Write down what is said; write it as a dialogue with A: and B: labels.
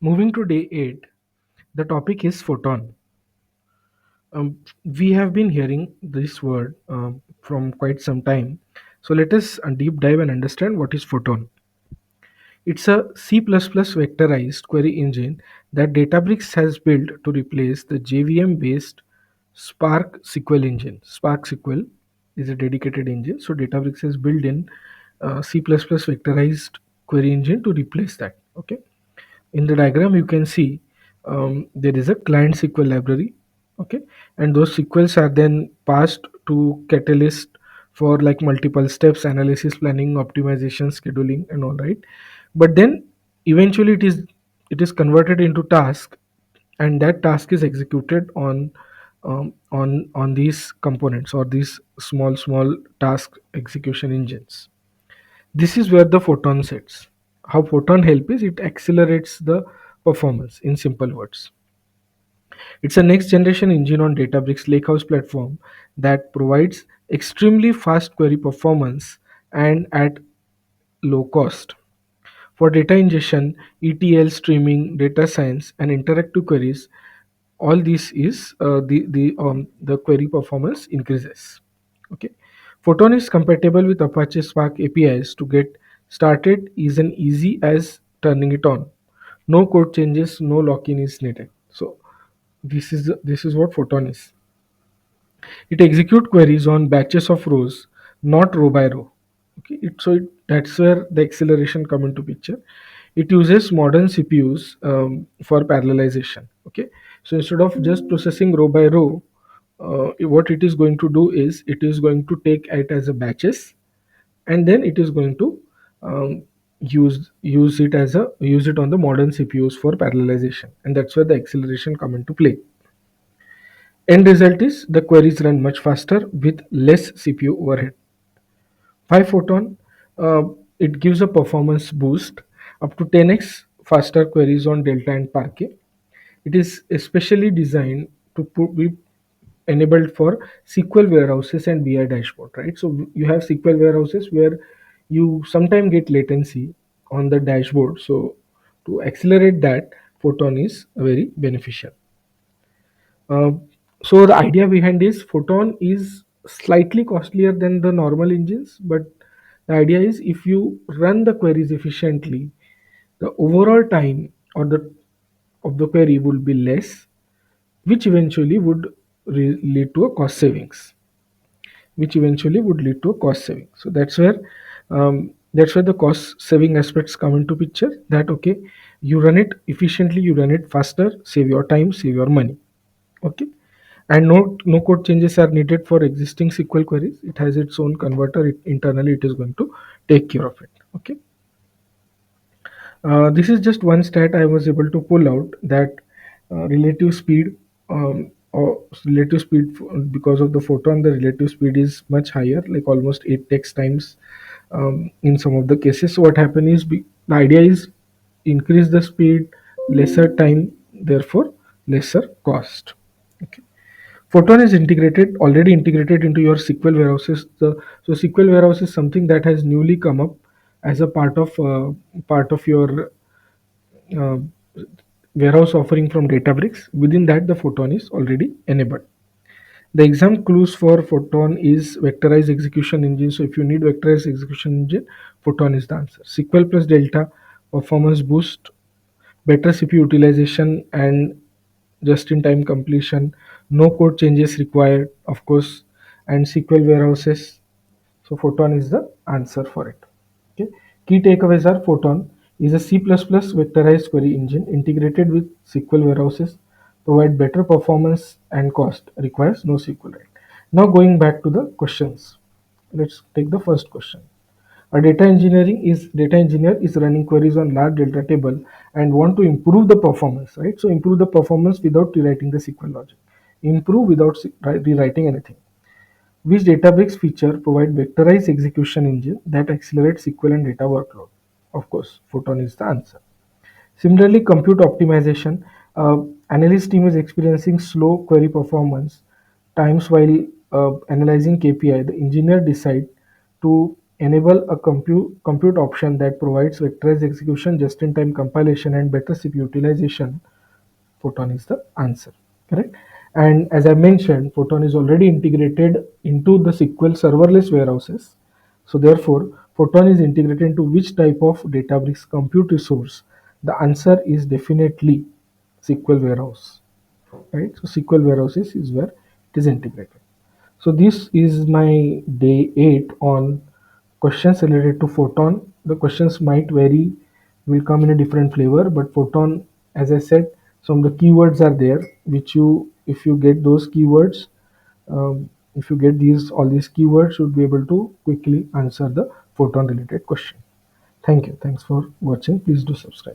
A: Moving to day 8, the topic is photon. We have been hearing this word from quite some time. So let us deep dive and understand what is photon. It's a C++ vectorized query engine that Databricks has built to replace the JVM based Spark SQL engine. Spark SQL is a dedicated engine, so Databricks has built in C++ vectorized query engine to replace that. Okay. In the diagram you can see there is a client SQL library. Okay, and those SQLs are then passed to Catalyst for like multiple steps, analysis, planning, optimization, scheduling, and all, right. But then eventually it is converted into task, and that task is executed on these components or these small task execution engines. This is where the photon sits. How photon help is it accelerates the performance. In simple words, it's a next generation engine on Databricks Lakehouse platform that provides extremely fast query performance and at low cost. For data ingestion, ETL, streaming, data science, and interactive queries, all this is the query performance increases. Okay, Photon is compatible with Apache Spark APIs. To get started is an easy as turning it on. No code changes, no lock-in is needed. So this is what Photon is. It executes queries on batches of rows, not row by row. Okay, that's where the acceleration come into picture. It uses modern CPUs for parallelization. Okay, so instead of just processing row by row, what it is going to do is it is going to take it as a batches, and then it is going to use it on the modern CPUs for parallelization, and that's where the acceleration come into play. End result is the queries run much faster with less CPU overhead. 5 photon, uh, it gives a performance boost up to 10x faster queries on Delta and Parquet. It is especially designed to be enabled for SQL warehouses and BI dashboard, right? So you have SQL warehouses where you sometimes get latency on the dashboard. So to accelerate that, Photon is very beneficial. Uh, so the idea behind this Photon is slightly costlier than the normal engines, but the idea is if you run the queries efficiently, the overall time or the of the query would be less, which eventually would lead to a cost savings. Which eventually would lead to a cost saving. So that's where the cost saving aspects come into picture. That okay, you run it efficiently, you run it faster, save your time, save your money. Okay, and no code changes are needed for existing SQL queries. It has its own converter. Internally it is going to take care of it. Okay, this is just one stat I was able to pull out that relative speed or relative speed because of the photon, the relative speed is much higher, like almost 8x times in some of the cases. So what happen is the idea is increase the speed, lesser time, therefore lesser cost. Okay. Photon is already integrated into your SQL warehouses. So SQL warehouse is something that has newly come up as a part of your uh, warehouse offering from Databricks. Within that, the Photon is already enabled. The exam clues for Photon is vectorized execution engine. So if you need vectorized execution engine, Photon is the answer. SQL plus Delta, performance boost, better CPU utilization, and just-in-time completion. No code changes required, of course, and SQL warehouses. So Photon is the answer for it. Okay. Key takeaways are Photon is a C++ vectorized query engine integrated with SQL warehouses, provide better performance and cost, requires no SQL write. Now going back to the questions. Let's take the first question. A data engineer is running queries on large delta table and want to improve the performance, right? So improve the performance without rewriting the SQL logic. Improve without rewriting anything. Which Databricks feature provide vectorized execution engine that accelerates SQL and data workload? Of course, Photon is the answer. Similarly, compute optimization. Analyst team is experiencing slow query performance times while analyzing KPI. The engineer decide to enable a compute option that provides vectorized execution, just-in-time compilation, and better CPU utilization. Photon is the answer, correct? And as I mentioned, Photon is already integrated into the SQL serverless warehouses. So therefore, Photon is integrated into which type of Databricks compute resource? The answer is definitely SQL warehouse, right? So SQL warehouses is where it is integrated. So this is my day 8 on questions related to Photon. The questions might vary, will come in a different flavor, but Photon, as I said, some of the keywords are there, which you, if you get those keywords, if you get these all these keywords, you'll be able to quickly answer the Photon related question. Thank you. Thanks for watching. Please do subscribe.